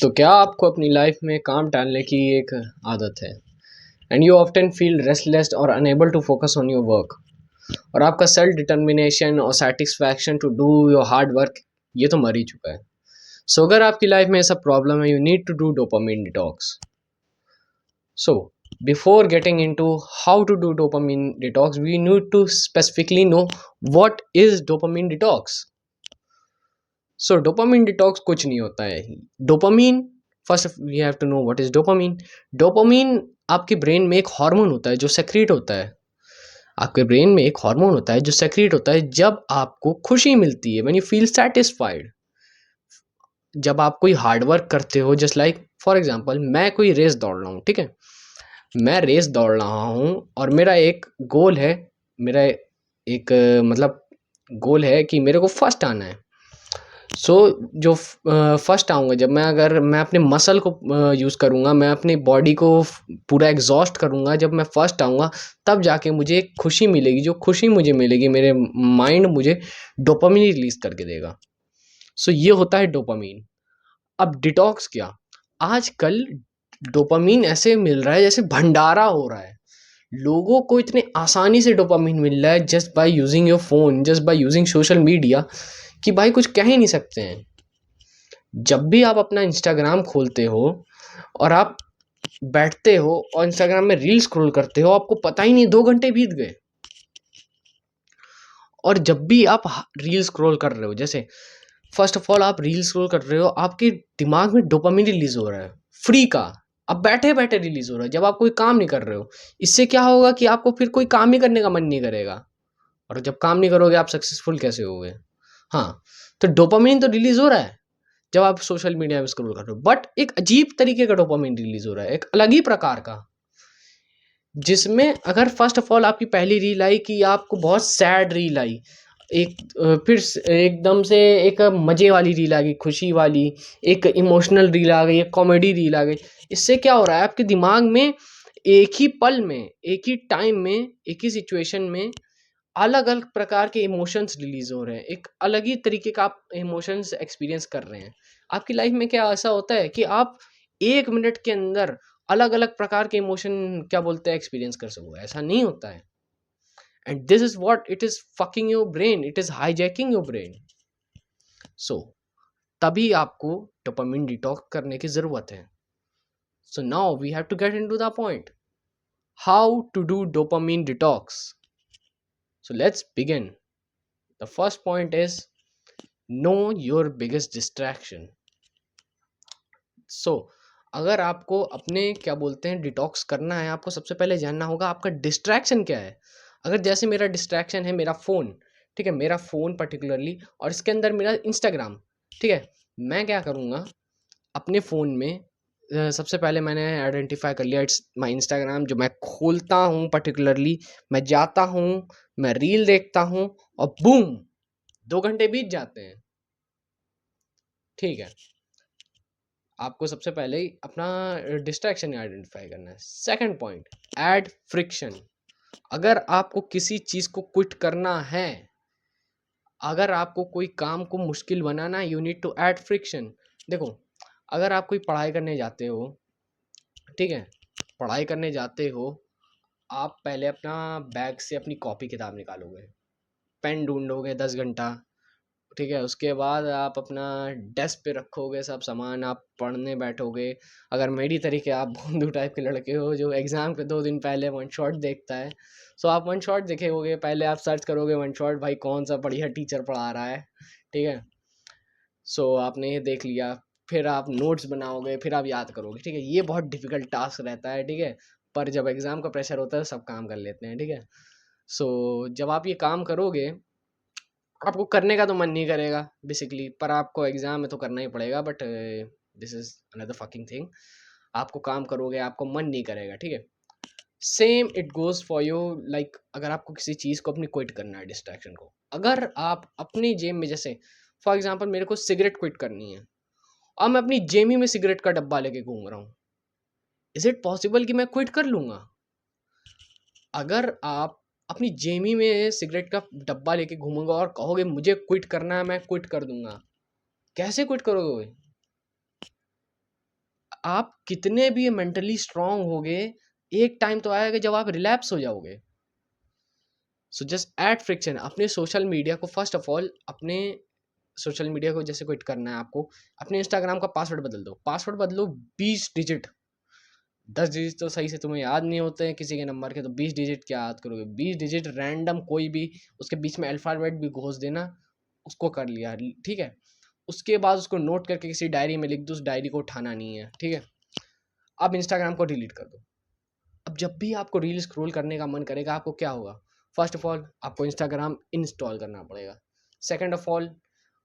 तो क्या आपको अपनी लाइफ में काम टालने की एक आदत है and you often feel restless और unable to focus on your work और आपका सेल्फ डिटर्मिनेशन और satisfaction to do your hard work ये तो मर ही चुका है। सो अगर आपकी लाइफ में ऐसा प्रॉब्लम है, you need to do dopamine detox. So before getting into how to do dopamine detox we need to specifically know what is dopamine detox. So dopamine detox कुछ नहीं होता है। Dopamine, first we have to know what is dopamine. Dopamine आपके brain में एक hormone होता है जो सेक्रेट होता है। आपके ब्रेन में एक हार्मोन होता है जो सेक्रेट होता है जब आपको खुशी मिलती है, व्हेन यू फील सेटिस्फाइड। जब आप कोई हार्ड वर्क करते हो, जस्ट लाइक फॉर एग्जांपल मैं कोई रेस दौड़ रहा हूँ, ठीक है। मैं रेस दौड़ रहा हूँ और मेरा एक गोल है, मेरा एक मतलब गोल है कि मेरे को फर्स्ट आना है। सो जो फर्स्ट आऊँगा, जब मैं अगर मैं अपने मसल को यूज़ करूँगा, मैं अपनी बॉडी को पूरा एग्जॉस्ट करूँगा, जब मैं फर्स्ट आऊँगा तब जाके मुझे एक खुशी मिलेगी। जो खुशी मुझे मिलेगी, मेरे माइंड मुझे डोपामिन रिलीज करके देगा। सो ये होता है डोपामिन। अब डिटॉक्स क्या, आजकल डोपामिन ऐसे मिल रहा है जैसे भंडारा हो रहा है। लोगों को इतने आसानी से डोपामिन मिल रहा है just by using your phone, just by using social media, कि भाई कुछ कह ही नहीं सकते हैं। जब भी आप अपना इंस्टाग्राम खोलते हो और आप बैठते हो और इंस्टाग्राम में रील स्क्रॉल करते हो, आपको पता ही नहीं 2 घंटे बीत गए। और जब भी आप रील स्क्रॉल कर रहे हो, जैसे फर्स्ट ऑफ ऑल आप रील स्क्रॉल कर रहे हो, आपके दिमाग में डोपामिन रिलीज हो रहा है फ्री का। अब बैठे बैठे रिलीज हो रहा है जब आप कोई काम नहीं कर रहे हो। इससे क्या होगा कि आपको फिर कोई काम ही करने का मन नहीं करेगा, और जब काम नहीं करोगे आप सक्सेसफुल कैसे होगे। हाँ, तो डोपामिन तो रिलीज हो रहा है जब आप सोशल मीडिया में स्क्रॉल कर रहे हो, बट एक अजीब तरीके का डोपामिन रिलीज हो रहा है, एक अलग ही प्रकार का। जिसमें अगर फर्स्ट ऑफ ऑल आपकी पहली रील आई कि आपको बहुत सैड रील आई, एक एकदम से एक मजे वाली रील आ गई, खुशी वाली, एक इमोशनल रील आ गई, एक कॉमेडी रील आ गई। इससे क्या हो रहा है, आपके दिमाग में एक ही पल में, एक ही टाइम में, एक ही सिचुएशन में अलग अलग प्रकार के इमोशंस रिलीज हो रहे हैं। एक अलग ही तरीके का आप इमोशंस एक्सपीरियंस कर रहे हैं। आपकी लाइफ में क्या ऐसा होता है कि आप 1 मिनट के अंदर अलग अलग प्रकार के इमोशन, क्या बोलते हैं, एक्सपीरियंस कर सको? ऐसा नहीं होता है। And this is what it is fucking your brain, it is hijacking your brain. So तभी आपको डोपामिन डिटॉक्स करने की जरूरत है। So now we have to get into the point, how to do dopamine detox. So let's begin. The first point is know your biggest distraction. So अगर आपको अपने, क्या बोलते हैं, डिटॉक्स करना है, आपको सबसे पहले जानना होगा आपका डिस्ट्रैक्शन क्या है। अगर जैसे मेरा डिस्ट्रैक्शन है मेरा फ़ोन, ठीक है, मेरा फ़ोन पर्टिकुलरली, और इसके अंदर मेरा इंस्टाग्राम, ठीक है। मैं क्या करूँगा अपने फ़ोन में, सबसे पहले मैंने आइडेंटिफाई कर लिया इट्स माई इंस्टाग्राम। जो मैं खोलता हूँ पर्टिकुलरली, मैं जाता हूँ, मैं रील देखता हूँ, और बूम, 2 घंटे बीत जाते हैं। ठीक है, आपको सबसे पहले ही अपना डिस्ट्रैक्शन आइडेंटिफाई करना है। Second point, add friction. अगर आपको किसी चीज़ को क्विट करना है, अगर आपको कोई काम को मुश्किल बनाना है, you need to add friction. देखो, अगर आप कोई पढ़ाई करने जाते हो, ठीक है, पढ़ाई करने जाते हो, आप पहले अपना बैग से अपनी कॉपी किताब निकालोगे, पेन ढूंढोगे 10 घंटा, ठीक है। उसके बाद आप अपना डेस्क पे रखोगे सब सामान, आप पढ़ने बैठोगे। अगर मेरी तरीके आप भोंदू टाइप के लड़के हो जो एग्ज़ाम के 2 दिन पहले वन शॉट देखता है, सो आप वन शॉट देखे, पहले आप सर्च करोगे वन शॉट, भाई कौन सा बढ़िया टीचर पढ़ा रहा है, ठीक है। सो आपने ये देख लिया, फिर आप नोट्स बनाओगे, फिर आप याद करोगे, ठीक है। ये बहुत डिफिकल्ट टास्क रहता है, ठीक है, पर जब एग्ज़ाम का प्रेशर होता है सब काम कर लेते हैं, ठीक है। सो जब आप ये काम करोगे, आपको करने का तो मन नहीं करेगा बेसिकली, पर आपको एग्जाम में तो करना ही पड़ेगा, but this is another fucking thing. आपको काम करोगे, आपको मन नहीं करेगा, ठीक है। Same it goes for you, like अगर आपको किसी चीज़ को अपनी क्विट करना है, डिस्ट्रैक्शन को, अगर आप अपनी जेब में, जैसे फॉर एग्जांपल मेरे को सिगरेट क्विट करनी है और मैं अपनी जेबी में सिगरेट का डब्बा लेके घूम रहा हूँ, इज इट पॉसिबल कि मैं क्विट कर लूँगा? अगर आप अपनी जेबी में सिगरेट का डब्बा लेके घूमोगे और कहोगे मुझे क्विट करना है, मैं क्विट कर दूंगा, कैसे क्विट करोगे? आप कितने भी मेंटली स्ट्रांग होगे, एक टाइम तो आएगा जब आप रिलैप्स हो जाओगे। सो जस्ट ऐड फ्रिक्शन अपने सोशल मीडिया को। फर्स्ट ऑफ ऑल अपने सोशल मीडिया को जैसे क्विट करना है आपको, अपने इंस्टाग्राम का पासवर्ड बदल दो। पासवर्ड बदलो 20 डिजिट। 10 डिजिट तो सही से तुम्हें याद नहीं होते हैं किसी के नंबर के, तो 20 डिजिट क्या याद करोगे? 20 डिजिट रैंडम कोई भी, उसके बीच में अल्फ़ाबेट भी घोष देना, उसको कर लिया, ठीक है। उसके बाद उसको नोट करके किसी डायरी में लिख दो, उस डायरी को उठाना नहीं है, ठीक है। अब इंस्टाग्राम को डिलीट कर दो। अब जब भी आपको रील स्क्रॉल करने का मन करेगा, आपको क्या होगा? फर्स्ट ऑफ ऑल आपको इंस्टाग्राम इंस्टॉल करना पड़ेगा। सेकंड ऑफ ऑल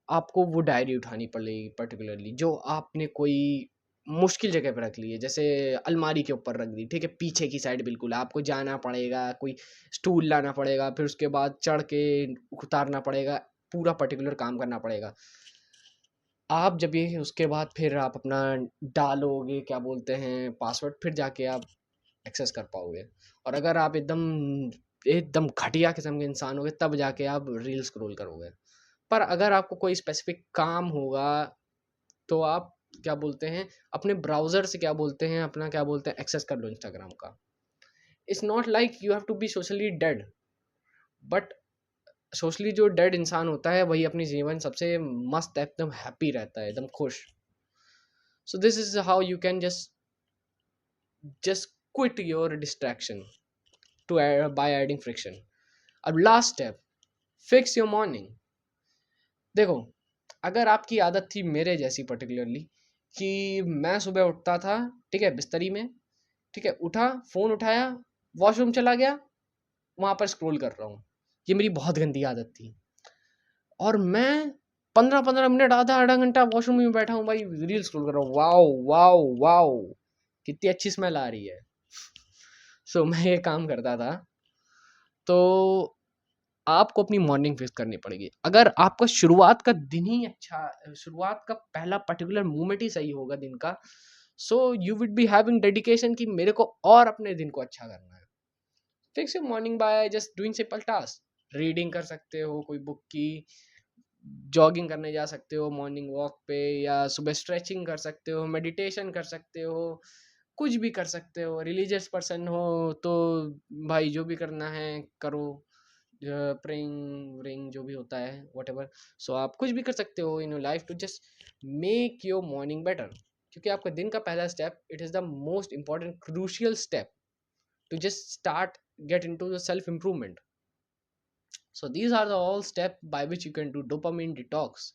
आपको वो डायरी उठानी पड़ेगी, पर्टिकुलरली जो आपने कोई मुश्किल जगह पे रख ली है, जैसे अलमारी के ऊपर रख दी, ठीक है, पीछे की साइड बिल्कुल। आपको जाना पड़ेगा, कोई स्टूल लाना पड़ेगा, फिर उसके बाद चढ़ के उतारना पड़ेगा, पूरा पर्टिकुलर काम करना पड़ेगा। आप जब ये उसके बाद फिर आप अपना डालोगे, क्या बोलते हैं, पासवर्ड, फिर जाके आप एक्सेस कर पाओगे। और अगर आप एकदम एकदम घटिया किस्म के इंसान होगे, तब जाके आप रील स्क्रॉल करोगे। पर अगर आपको कोई स्पेसिफिक काम होगा, तो आप क्या बोलते हैं, अपने ब्राउज़र से क्या बोलते हैं, अपना क्या बोलते हैं, एक्सेस कर लो इंस्टाग्राम का। It's not like you have to be socially dead, but socially जो डेड इंसान होता है वही अपनी जीवन सबसे मस्त एकदम हैप्पी रहता है, एकदम खुश। So this is how you can just quit your distraction to by adding friction. अब last step, fix your morning. देखो, अगर आपकी आदत थी मेरे जैसी पर्टिकुलरली, कि मैं सुबह उठता था, ठीक है, बिस्तरी में, ठीक है, उठा, फ़ोन उठाया, वॉशरूम चला गया, वहाँ पर स्क्रॉल कर रहा हूँ। ये मेरी बहुत गंदी आदत थी। और मैं 15-15 मिनट, आधा आधा घंटा वॉशरूम में बैठा हूँ भाई, रील स्क्रॉल कर रहा हूँ। वाओ वाओ वाओ, कितनी अच्छी स्मेल आ रही है। सो मैं ये काम करता था। तो आपको अपनी मॉर्निंग फिक्स करनी पड़ेगी। अगर आपका शुरुआत का दिन ही अच्छा, शुरुआत का पहला पर्टिकुलर मोमेंट ही सही होगा दिन का, so you will be having dedication कि मेरे को और अपने दिन को अच्छा करना है। Fix your morning by just doing simple task. Reading कर सकते हो कोई बुक की, जॉगिंग करने जा सकते हो मॉर्निंग वॉक पे, या सुबह स्ट्रेचिंग कर सकते हो, मेडिटेशन कर सकते हो, कुछ भी कर सकते हो। रिलीजियस पर्सन हो तो भाई जो भी करना है करो, प्रेइंग रिंग जो भी होता है, व्हाटएवर। सो आप कुछ भी कर सकते हो in your life to just make your morning better. क्योंकि आपका दिन का पहला step, it is the most important crucial step to just start get into the self improvement. So these are the all steps by which you can do dopamine detox.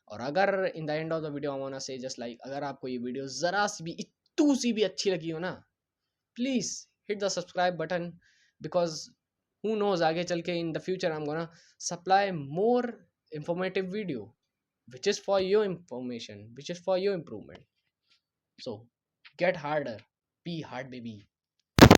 और अगर in the end of the video I want to say just like, अगर आपको ये video जरा सी भी इतू सी भी अच्छी लगी हो ना, please hit the subscribe button, because who knows आगे चल के in the future I'm gonna supply more informative video which is for your information, which is for your improvement. So get harder, be hard baby.